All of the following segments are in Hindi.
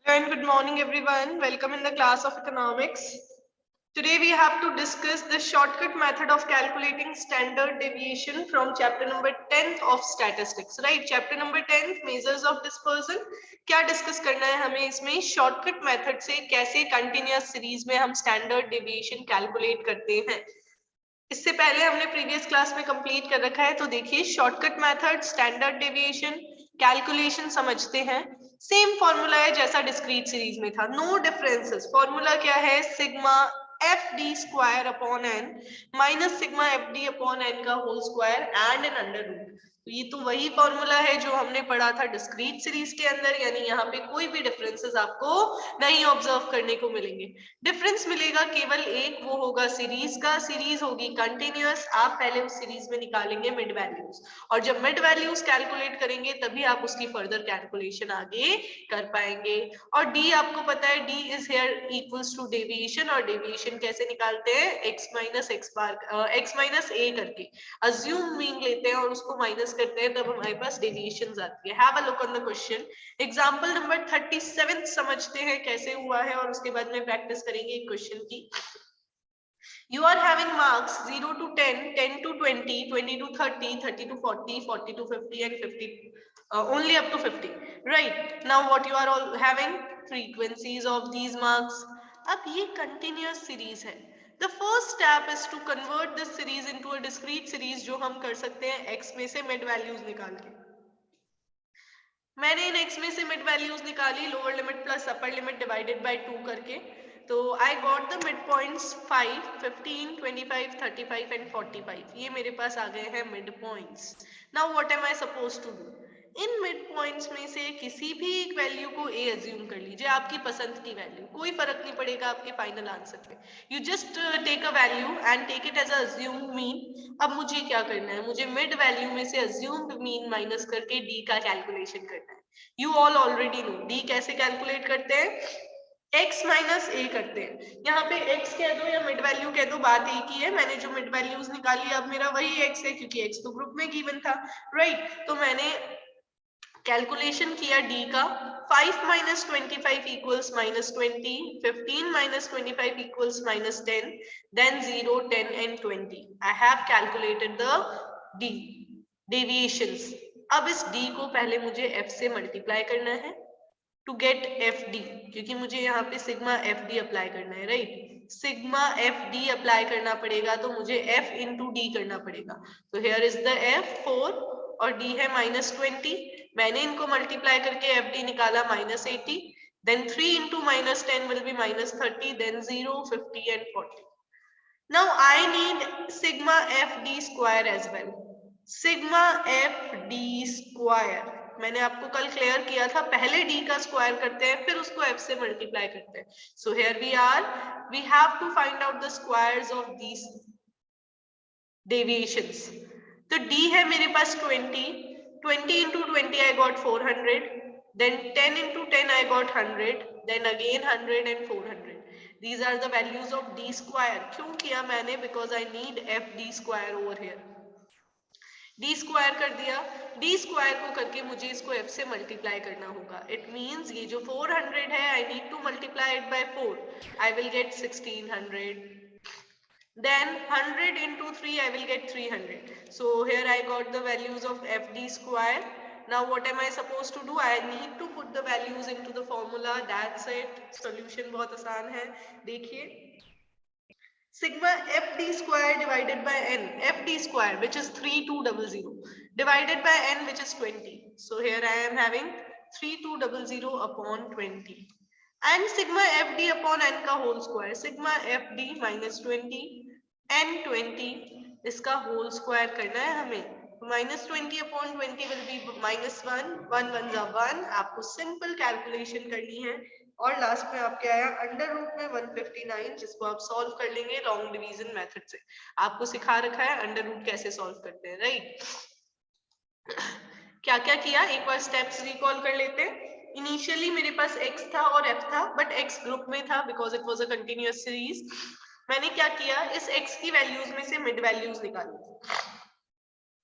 And good morning everyone. Welcome in the class of economics. Today we have to discuss the shortcut method of calculating standard deviation from chapter number 10th of statistics. Right? Chapter number 10th measures of dispersion. क्या डिस्कस करना है हमें इसमें शॉर्टकट मेथड से कैसे कंटिन्यूअस सीरीज में हम स्टैंडर्ड डेविएशन कैलकुलेट करते हैं. इससे पहले हमने प्रीवियस क्लास में कंप्लीट कर रखा है, तो देखिए shortcut method, standard deviation, calculation समझते हैं. सेम फॉर्मूला है जैसा डिस्क्रीट सीरीज में था, नो डिफरेंसेस. फॉर्मूला क्या है? Sigma F D square upon N minus sigma F D upon N का whole square and N under root. तो ये तो वही फॉर्मूला है जो हमने पढ़ा था डिस्क्रीट सीरीज के अंदर, यानी यहाँ पे कोई भी डिफरेंसेस आपको नहीं ऑब्जर्व करने को मिलेंगे. डिफरेंस मिलेगा केवल एक, वो होगा सीरीज का. सीरीज होगी कंटिन्यूअस. आप पहले उस सीरीज में निकालेंगे मिड वैल्यूज, और जब मिड वैल्यूज कैलकुलेट करेंगे तभी आप उसकी फर्दर कैलकुलेशन आगे कर पाएंगे. और डी आपको पता है, d is here equals to deviation. और डेविएशन कैसे निकालते हैं? x minus x bar x minus a करके अज्यूम मीन लेते हैं और उसको माइनस करते हैं, तब हमारे पास डेविएशन आती है. Have a look on the question. Example number 37 समझते हैं कैसे हुआ है, और उसके बाद में प्रैक्टिस करेंगे क्वेश्चन की. You are having marks 0 to 10, 10 to 20, 20 to 30, 30 to 40, 40 to 50 and 50 only up to 50. Right. Now what you are all having? Frequencies of these marks. अब ये continuous series है. The first step is to convert this series into a discrete series, जो हम कर सकते हैं x में से mid values निकाल के. मैंने इन x में से मिड वैल्यूज निकाली, lower limit plus upper limit divided by 2 करके. तो I got the mid points 5, 15, 25, 35 and 45. ये मेरे पास आ गए हैं mid points. Now what am I suppose to do? इन मिड पॉइंट्स में से किसी भी एक वैल्यू को ए अज्यूम कर लीजिए, आपकी पसंद की वैल्यू, कोई फर्क नहीं पड़ेगा आपके फाइनल आंसर पे. You just take a value and take it as a assumed mean. अब मुझे क्या करना है? मुझे मिड वैल्यू में से अज्यूम्ड मीन माइनस करके डी का कैलकुलेशन करना है. You all already know D कैसे कैलकुलेट करते हैं. x माइनस ए करते हैं. यहाँ पे x कह दो या मिड वैल्यू कह दो, बात एक ही है. मैंने जो मिड वैल्यूज निकाली अब मेरा वही x है, क्योंकि x तो ग्रुप में गिवन था. राइट. तो मैंने कैलकुलेशन किया d का. 5 minus 25 equals minus 20, 15 minus 25 equals minus 10, then 0, 10 and 20. I have calculated the d deviations. अब इस d को पहले मुझे f से मल्टीप्लाई करना है टू गेट एफ डी, क्योंकि मुझे यहाँ पे सिग्मा एफ डी अप्लाई करना है. Right. Sigma F D apply करना पड़ेगा तो मुझे एफ इंटू डी करना पड़ेगा. तो हेयर इज द एफ 4 और डी है माइनस 20. मैंने इनको मल्टीप्लाई करके एफ डी निकाला minus 80. Then 3 into minus 10 will be minus 30, then 0, 50 and 40. Now I need sigma F D square as well. Sigma F D square मैंने आपको कल क्लियर किया था, पहले d का स्क्वायर करते हैं फिर उसको f से मल्टीप्लाई करते हैं. So here we have to find out the squares of these deviations. तो d है मेरे पास 20, 20 into 20 I got 400, then 10 into 10 I got 100, then again 100 and 400. These are the values of d square. क्यों किया मैंने? Because I need f d square over here. D square कर दिया. डी स्क्वायर को करके मुझे इसको f से मल्टीप्लाई करना होगा. इट मींस ये जो 400 है, I need to multiply it by 4. I will gate 1600. Then 100 into 3 I will get 300. So here I got the values of fd square. Now what am I supposed to do? I need to put the values into the formula. That's it. Solution बहुत आसान है. देखिए, sigma fd square divided by n, fd square which is 3200 divided by n which is 20. So here I am having 3200 upon 20 and sigma fd upon n का whole square. Sigma fd minus 20 n 20 इसका whole square करना है हमें. minus 20 upon 20 will be minus 1, 1 1 जा 1. आपको simple calculation करनी है और लास्ट में आपके आया अंडर रूट में 159, जिसको आप सॉल्व कर लेंगे लॉन्ग डिवीजन मेथड से. आपको सिखा रखा है अंडर रूट कैसे सॉल्व करते हैं. राइट. क्या क्या किया एक बार स्टेप्स रिकॉल कर लेते हैं. इनिशियली मेरे पास x था और f था, बट x ग्रुप में था because it was a continuous series. मैंने क्या किया, इस x की वैल्यूज में से मिड वैल्यूज निकाली.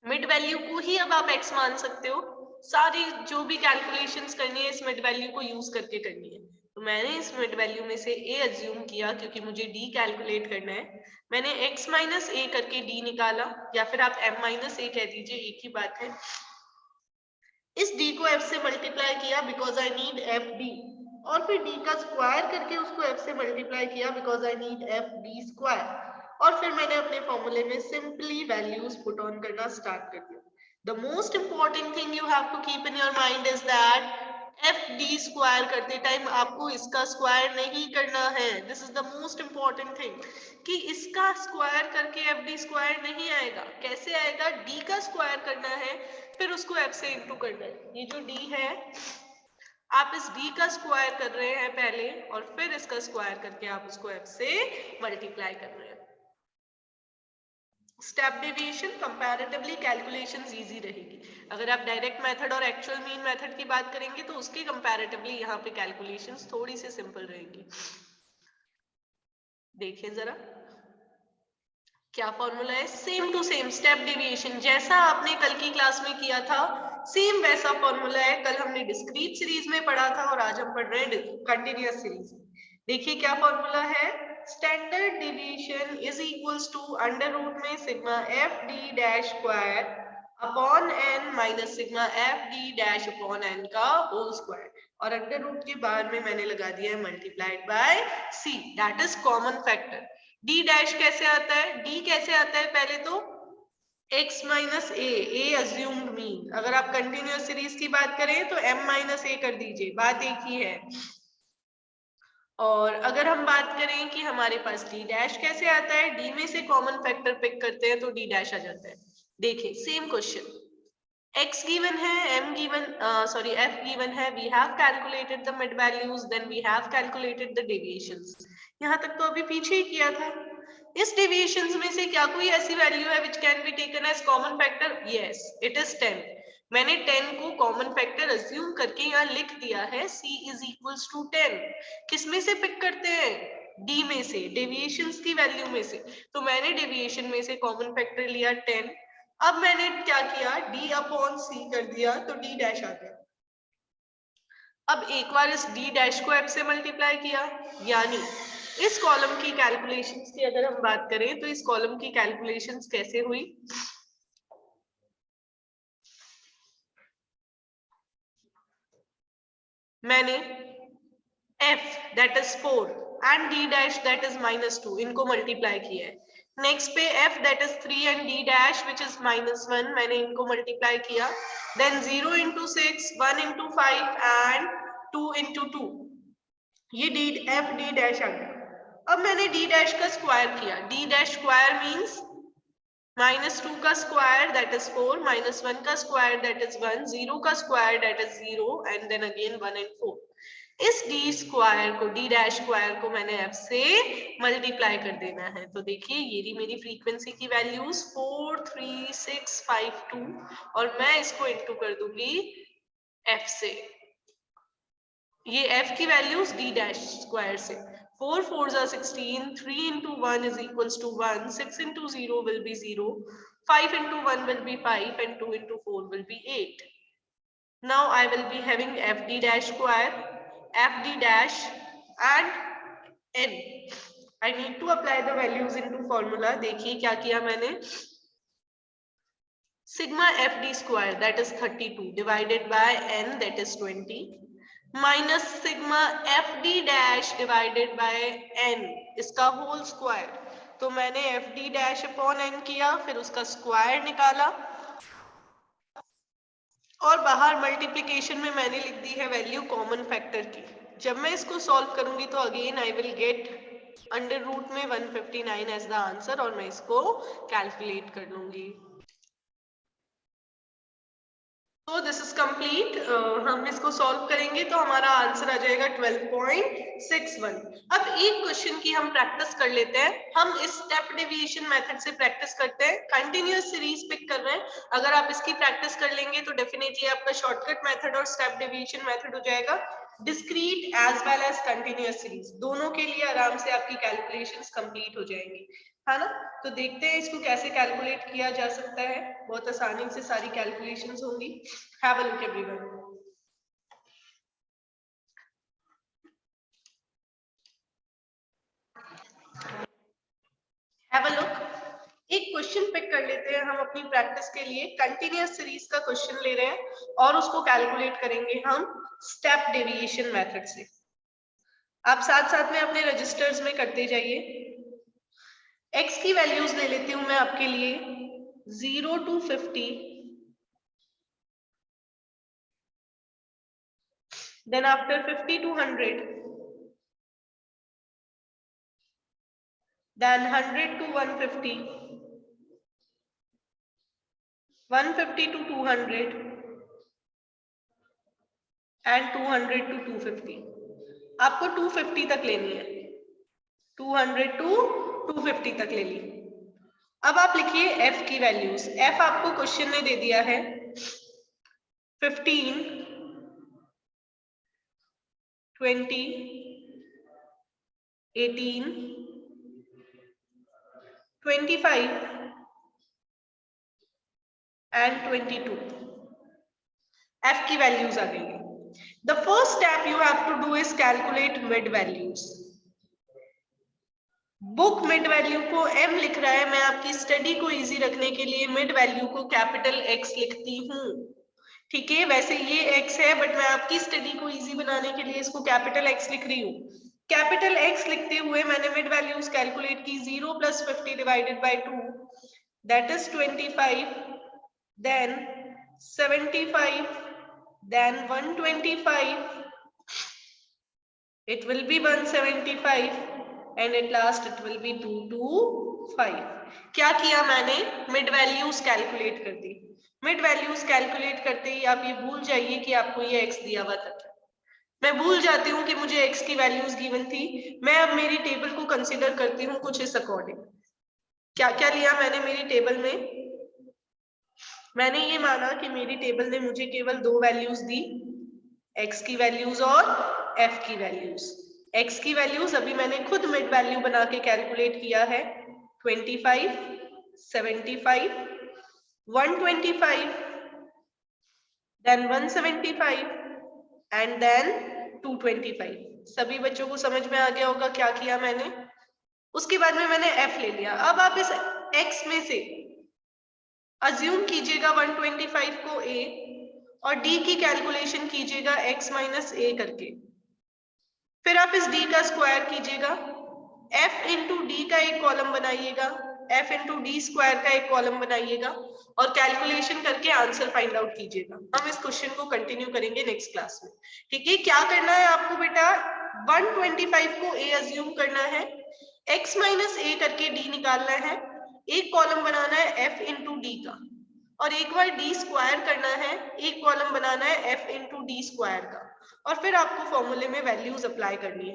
मिड वैल्यू को ही अब आप x मान सकते हो. सारी जो भी कैलकुलेशंस करनी है इस मिड वैल्यू को यूज करके करनी है। तो मैंने इस मिड वैल्यू में से a अज्यूम किया क्योंकि मुझे d कैलकुलेट करना है। मैंने x माइनस a करके d निकाला, या फिर आप m माइनस a कह दीजिए, एक ही बात है। इस d को f से मल्टीप्लाई किया because I need F D, और फिर d का स्क्वायर करके उसको f से मल्टीप्लाई किया because I need F D square, और फिर मैंने अपने फॉर्मूले में सिंपली वैल्यूज पुट ऑन करना स्टार्ट कर दिया। The most important thing you have to keep in your mind is that F D square करते टाइम आपको इसका स्क्वायर नहीं करना है। This is the most important thing कि इसका स्क्वायर करके एफ डी स्क्वायर नहीं आएगा। कैसे आएगा? डी का स्क्वायर करना है, फिर उसको एफ से इंटू करना है। ये जो डी है, आप इस डी का स्क्वायर कर रहे हैं पहले, और फिर इसका स्क्वायर करके आप उसको एफ से मल्टीप्लाई कर रहे हैं। Step deviation comparatively calculations easy रहेगी। अगर आप डायरेक्ट मेथड और एक्चुअल मीन मेथड की बात करेंगे तो उसके कंपैरेटिवली यहाँ पे कैलकुलेशंस थोड़ी सी सिंपल रहेंगी। देखिए जरा क्या फॉर्मूला है। Same to same step deviation, जैसा आपने कल की क्लास में किया था सेम वैसा फॉर्मूला है। कल हमने डिस्क्रीट सीरीज में पढ़ा था और आज हम पढ़ रहे हैं कंटिन्यूअस सीरीज। देखिए क्या फॉर्मूला है। Standard deviation is equals to under root में sigma F D dash square upon N minus sigma F D dash upon N का होल स्क्वायर, और अंडर रूट के बाहर में मैंने लगा दिया है multiplied by C, that is common factor. D dash कैसे आता है? डी कैसे आता है? पहले तो x माइनस ए अज्यूम्ड मीन। अगर आप कंटिन्यूअस सीरीज की बात करें तो m माइनस ए कर दीजिए, बात एक ही है। और अगर हम बात करें कि हमारे पास डी डैश कैसे आता है, डी में से कॉमन फैक्टर पिक करते हैं तो डी डैश आ जाता है। देखिए सेम क्वेश्चन, x गिवन है, m गिवन f गिवन है, we have calculated the mid values, then we have calculated the deviations। यहाँ तक तो अभी पीछे ही किया था। इस deviations में से क्या कोई ऐसी वैल्यू है which can be taken as common factor? Yes, it is 10। मैंने 10 को कॉमन फैक्टर अज्यूम करके यहाँ लिख दिया है c is equals to 10। किस में से पिक करते हैं? d में से, डेविएशंस की वैल्यू में से। तो मैंने डेविएशन में से कॉमन फैक्टर लिया 10। अब मैंने क्या किया, d अपॉन सी कर दिया तो d डैश आ गया। अब एक बार इस d डैश को f से मल्टीप्लाई किया, यानी इस कॉलम की कैलकुलेशंस की अगर हम बात करें तो इस कॉलम की कैलकुलेशंस कैसे हुई। मैंने f that is 4 and d dash that is -2 इनको मल्टीप्लाई किया है। नेक्स्ट पे f that is 3 and d dash which is -1 मैंने इनको मल्टीप्लाई किया। Then 0 into 6, 1 into 5 and 2 into 2, ये f d डैश आ गया। अब मैंने d डैश का स्क्वायर किया। d डैश स्क्वायर मींस -2 का स्क्वायर दैट इज 4, -1 का स्क्वायर दैट इज 1, 0 का square that is 0 and then again 1 and 4। इस d स्क्वायर को, d डैश स्क्वायर को मैंने f से मल्टीप्लाई कर देना है। तो देखिए ये रही मेरी फ्रीक्वेंसी की वैल्यूज 4, 3, 6, 5, 2, और मैं इसको इंटू कर दूंगी f से। ये f की वैल्यूज d डैश स्क्वायर से। 4 4s are 16, 3 into 1 is equals to 1, 6 into 0 will be 0, 5 into 1 will be 5 and 2 into 4 will be 8। Now I will be having fd dash square, fd dash and n। I need to apply the values into formula। देखिए क्या किया मैंने, sigma fd square that is 32 divided by n that is 20 minus sigma F D dash divided by n इसका होल स्क्वायर। तो मैंने f D dash upon n किया, फिर उसका स्क्वायर निकाला, और बाहर मल्टीप्लिकेशन में मैंने लिख दी है वैल्यू कॉमन फैक्टर की। जब मैं इसको सॉल्व करूंगी तो again I will get under root में 159 एज द आंसर, और मैं इसको कैलकुलेट कर लूंगी। तो दिस इज कंप्लीट। हम इसको सॉल्व करेंगे तो हमारा आंसर आ जाएगा 12.61। अब एक क्वेश्चन की हम प्रैक्टिस कर लेते हैं। हम इस स्टेप डेविएशन मेथड से प्रैक्टिस करते हैं, कंटिन्यूअस सीरीज पिक कर रहे हैं। अगर आप इसकी प्रैक्टिस कर लेंगे तो डेफिनेटली आपका शॉर्टकट मेथड और स्टेप डेविएशन मेथड हो जाएगा। Discrete as well as continuous series दोनों के लिए आराम से आपकी कैलकुलेशंस कंप्लीट हो जाएंगी। है ना। तो देखते हैं इसको कैसे कैलकुलेट किया जा सकता है। बहुत आसानी से सारी कैलकुलेशंस होंगी। Have a look everyone. Have a look. एक क्वेश्चन पिक कर लेते हैं हम अपनी प्रैक्टिस के लिए। कंटिन्यूअस सीरीज का क्वेश्चन ले रहे हैं और उसको कैलकुलेट करेंगे हम स्टेप डेविएशन मेथड से। आप साथ साथ में अपने रजिस्टर्स में करते जाइए। x की वैल्यूज ले लेती हूं मैं आपके लिए 0 to 50, then after 50 to 100, then 100 to 150, 150 to 200 and 200 to 250। आपको 250 तक लेनी है, 200 to 250 तक ले ली। अब आप लिखिए f की वैल्यूज। f आपको क्वेश्चन ने दे दिया है 15, 20, 18, 25 and 22। f की वैल्यूज आ गई। The first step you have to do is calculate mid values। Book mid value को m लिख रहा है, मैं आपकी स्टडी को इजी रखने के लिए मिड वैल्यू को कैपिटल X लिखती हूँ। ठीक है, वैसे ये x है बट मैं आपकी स्टडी को इजी बनाने के लिए इसको कैपिटल X लिख रही हूँ। कैपिटल X लिखते हुए मैंने मिड वैल्यूज कैलकुलेट की। 0 + 50 divided by 2 that is 25, then 75, then 125, it will be 175 and at last it will be 225। क्या किया मैंने? मिड वैल्यूज कैलकुलेट कर दी। मिड वैल्यूज कैलकुलेट करते ही आप ये भूल जाइए कि आपको ये x दिया हुआ था। मैं भूल जाती हूँ कि मुझे x की वैल्यूज गिवन थी। मैं अब मेरी टेबल को कंसीडर करती हूँ कुछ इस अकॉर्डिंग। क्या क्या लिया मैंने मेरी टेबल में? मैंने ये माना कि मेरी टेबल ने मुझे केवल दो वैल्यूज दी, x की वैल्यूज और f की वैल्यूज। x की वैल्यूज अभी मैंने खुद मिड वैल्यू बना के कैलकुलेट किया है 25, 75, 125, देन 175 एंड देन 225। सभी बच्चों को समझ में आ गया होगा क्या किया मैंने। उसके बाद में मैंने f ले लिया। अब आप इस x में से अज्यूम कीजिएगा 125 को a और d की कैलकुलेशन कीजिएगा x माइनस a करके। फिर आप इस d का स्क्वायर कीजिएगा, f इंटू डी का एक कॉलम बनाइएगा, f इंटू डी स्क्वायर का एक कॉलम बनाइएगा और कैलकुलेशन करके आंसर फाइंड आउट कीजिएगा। हम इस क्वेश्चन को कंटिन्यू करेंगे नेक्स्ट क्लास में। ठीक है, क्या करना है आपको बेटा? 125 को a अज्यूम करना है, x माइनस a करके d निकालना है, एक कॉलम बनाना है f इंटू डी का और एक बार डी स्क्वायर करना है, एक कॉलम बनाना है f इंटू डी स्क्वायर का और फिर आपको फॉर्मूले में वैल्यूज अप्लाई करनी है।